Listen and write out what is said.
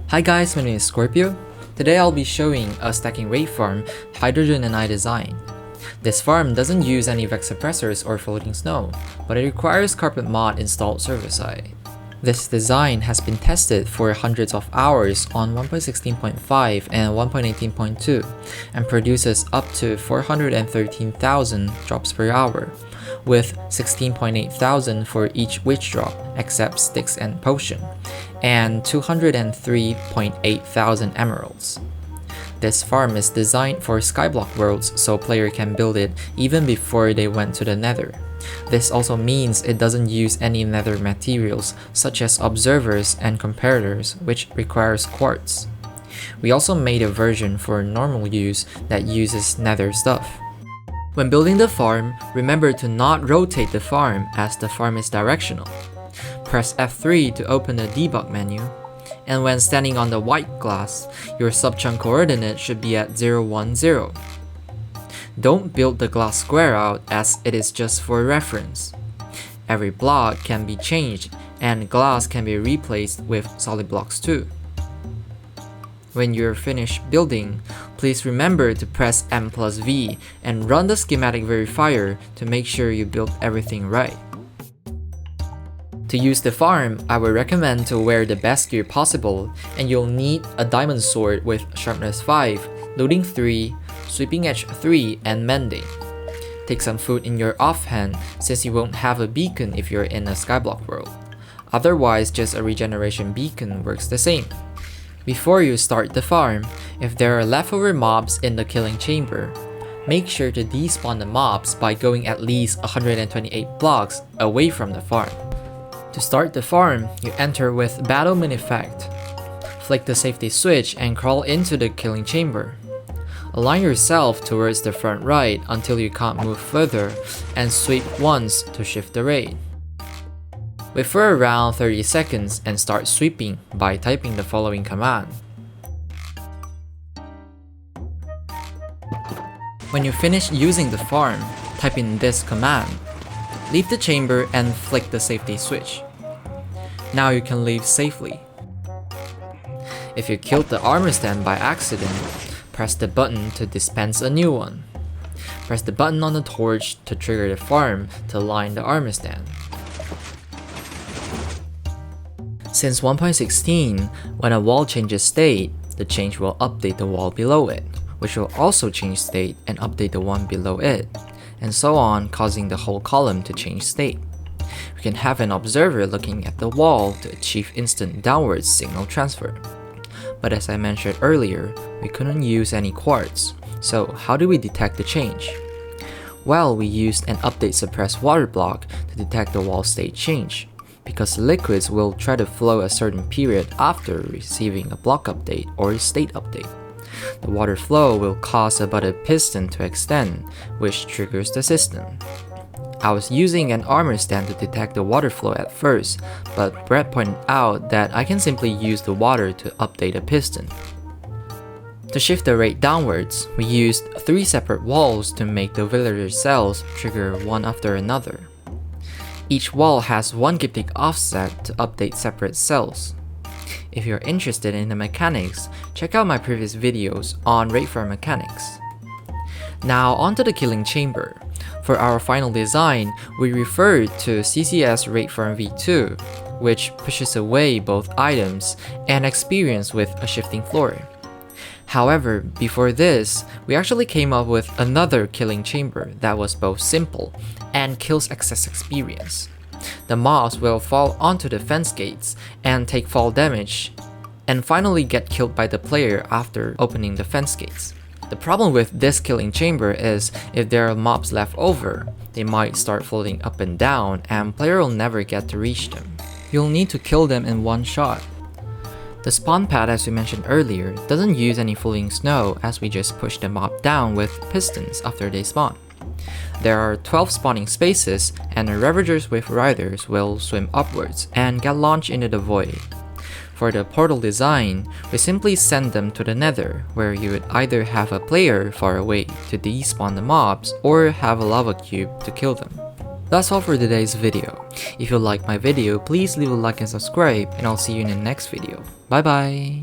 Hi guys, my name is Scorpio. Today I'll be showing a stacking raid farm hydrogen and I design. This farm doesn't use any vex suppressors or floating snow, but it requires carpet mod installed server-side. This design has been tested for hundreds of hours on 1.16.5 and 1.18.2 and produces up to 413,000 drops per hour, with 16.8 thousand for each witch drop except sticks and potion, and 203.8 thousand emeralds. This farm is designed for Skyblock worlds so player can build it even before they went to the nether. This also means it doesn't use any nether materials such as observers and comparators, which requires quartz. We also made a version for normal use that uses nether stuff. When building the farm, remember to not rotate the farm as the farm is directional. Press F3 to open the debug menu, and when standing on the white glass, your subchunk coordinate should be at 0, 1, 0. Don't build the glass square out as it is just for reference. Every block can be changed and glass can be replaced with solid blocks too. When you're finished building, please remember to press M+V and run the schematic verifier to make sure you built everything right. To use the farm, I would recommend to wear the best gear possible, and you'll need a diamond sword with sharpness 5, looting 3, sweeping edge 3, and mending. Take some food in your offhand since you won't have a beacon if you're in a Skyblock world. Otherwise, just a regeneration beacon works the same. Before you start the farm, if there are leftover mobs in the killing chamber, make sure to despawn the mobs by going at least 128 blocks away from the farm. To start the farm, you enter with Battle Min Effect. Flick the safety switch and crawl into the killing chamber. Align yourself towards the front right until you can't move further, and sweep once to shift the raid. Wait for around 30 seconds and start sweeping by typing the following command. When you finish using the farm, type in this command. Leave the chamber and flick the safety switch. Now you can leave safely. If you killed the armor stand by accident, press the button to dispense a new one. Press the button on the torch to trigger the farm to line the armor stand. Since 1.16, when a wall changes state, the change will update the wall below it, which will also change state and update the one below it, and so on, causing the whole column to change state. We can have an observer looking at the wall to achieve instant downwards signal transfer. But as I mentioned earlier, we couldn't use any quartz, so how do we detect the change? Well, we used an update suppressed water block to detect the wall state change, because liquids will try to flow a certain period after receiving a block update or state update. The water flow will cause a butted piston to extend, which triggers the system. I was using an armor stand to detect the water flow at first, but Brett pointed out that I can simply use the water to update a piston. To shift the rate downwards, we used 3 separate walls to make the villager cells trigger one after another. Each wall has one gyptic offset to update separate cells. If you're interested in the mechanics, check out my previous videos on raid farm mechanics. Now onto the killing chamber. For our final design, we referred to CCS Raid Farm v2, which pushes away both items and experience with a shifting floor. However, before this, we actually came up with another killing chamber that was both simple and kills excess experience. The mobs will fall onto the fence gates and take fall damage, and finally get killed by the player after opening the fence gates. The problem with this killing chamber is if there are mobs left over, they might start floating up and down and player will never get to reach them. You'll need to kill them in one shot. The spawn pad, as we mentioned earlier, doesn't use any floating snow as we just push the mob down with pistons after they spawn. There are 12 spawning spaces, and the Ravagers with Riders will swim upwards and get launched into the void. For the portal design, we simply send them to the nether, where you would either have a player far away to despawn the mobs or have a lava cube to kill them. That's all for today's video. If you like my video, please leave a like and subscribe, and I'll see you in the next video. Bye bye!